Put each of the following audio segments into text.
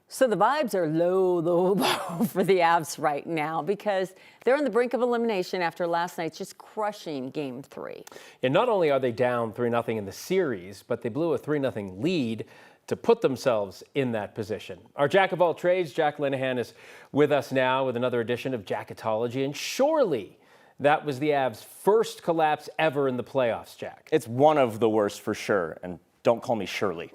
So the vibes are low, low, low for the Avs right now because they're on the brink of elimination after last night's just crushing Game 3. And not only are they down 3-0 in the series, but they blew a 3-0 lead to put themselves in that position. Our Jack of all trades, Jack Linehan, is with us now with another edition of Jacketology. And surely that was the Avs' first collapse ever in the playoffs, Jack. It's one of the worst for sure. And don't call me Shirley.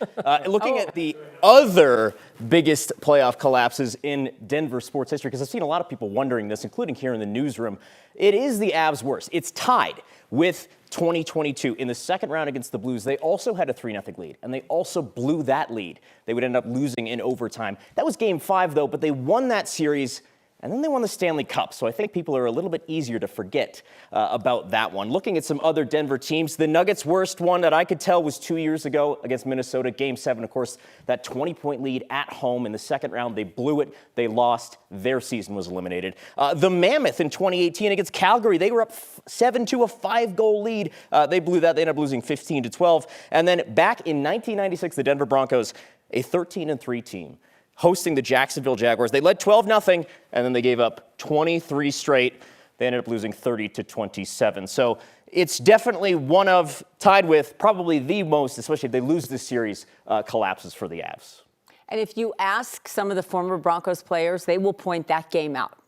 Looking at the other biggest playoff collapses in Denver sports history, because I've seen a lot of people wondering this, including here in the newsroom, it is the Avs' worst. It's tied with 2022. In the second round against the Blues, they also had a 3-0 lead, and they also blew that lead. They would end up losing in overtime. That was Game 5, though, but they won that series, and then they won the Stanley Cup, so I think people are a little bit easier to forget about that one. Looking at some other Denver teams, the Nuggets' worst one that I could tell was 2 years ago against Minnesota, Game 7. Of course, that 20-point lead at home in the second round. They blew it. They lost. Their season was eliminated. The Mammoth in 2018 against Calgary, they were up 7-2, a 5-goal lead. They blew that. They ended up losing 15-12. And then back in 1996, the Denver Broncos, a 13-3 team, hosting the Jacksonville Jaguars. They led 12-0, and then they gave up 23 straight. They ended up losing 30-27. So it's definitely one of, tied with, probably the most, especially if they lose this series, collapses for the Avs. And if you ask some of the former Broncos players, they will point that game out.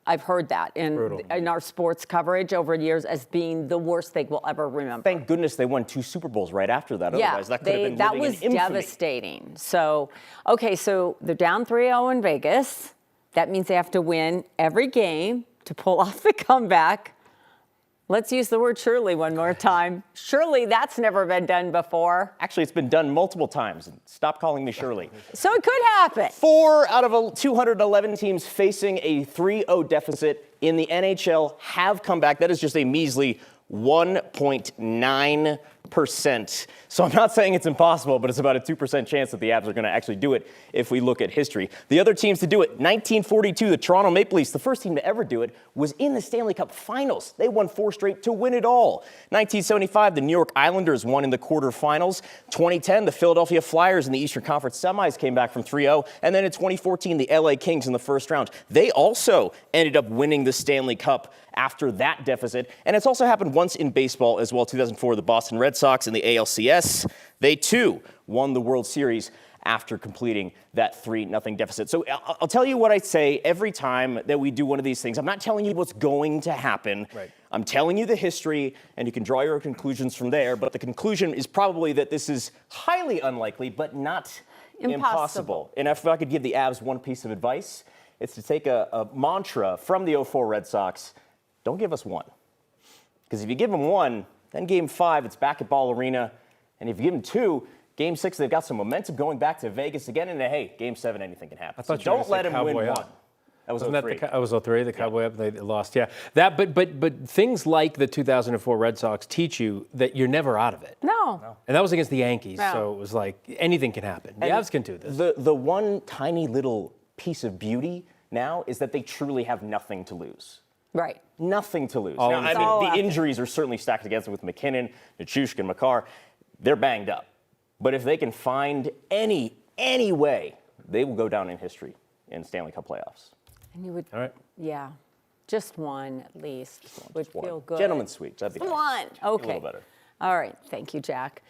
I've heard that in our sports coverage over the years as being the worst they will ever remember. Thank goodness they won 2 Super Bowls right after that. Yeah, otherwise, that could have been that living was in infamy. devastating. So, okay, so they're down 3-0 in Vegas. That means they have to win every game to pull off the comeback. Let's use the word surely one more time. Surely that's never been done before. Actually, it's been done multiple times. Stop calling me Shirley. So it could happen. 4 out of 211 teams facing a 3-0 deficit in the NHL have come back. That is just a measly 1.9%. So I'm not saying it's impossible, but it's about a 2% chance that the Avs are going to actually do it if we look at history. The other teams to do it, 1942, the Toronto Maple Leafs, the first team to ever do it, was in the Stanley Cup Finals. They won 4 straight to win it all. 1975, the New York Islanders won in the quarterfinals. 2010, the Philadelphia Flyers in the Eastern Conference semis came back from 3-0. And then in 2014, the LA Kings in the first round. They also ended up winning the Stanley Cup after that deficit. And it's also happened once in baseball as well. 2004, the Boston Red Sox in the ALCS. They, too, won the World Series after completing that 3-0 deficit. So I'll tell you what I say every time that we do one of these things. I'm not telling you what's going to happen. Right. I'm telling you the history, and you can draw your conclusions from there. But the conclusion is probably that this is highly unlikely, but not impossible. And if I could give the Avs one piece of advice, it's to take a mantra from the 04 Red Sox. Don't give us one. Because if you give them one, then Game 5, it's back at Ball Arena. And if you give them 2, Game 6, they've got some momentum going back to Vegas again. And hey, Game 7, anything can happen. So don't let them win one. That was 03. That was 03, the Cowboy up, they lost. Yeah, that. But things like the 2004 Red Sox teach you that you're never out of it. No. And that was against the Yankees, No. so it was like anything can happen. The Avs can do this. The one tiny little piece of beauty now is that they truly have nothing to lose. Right. Nothing to lose. Now, I mean, the injuries are certainly stacked against them with McKinnon, Nichushkin, Makar. They're banged up. But if they can find any way, they will go down in history in Stanley Cup playoffs. And you would, all right. Yeah, just one at least would feel good. Gentleman's sweep. That'd be nice. One. Okay. A little better. All right. Thank you, Jack.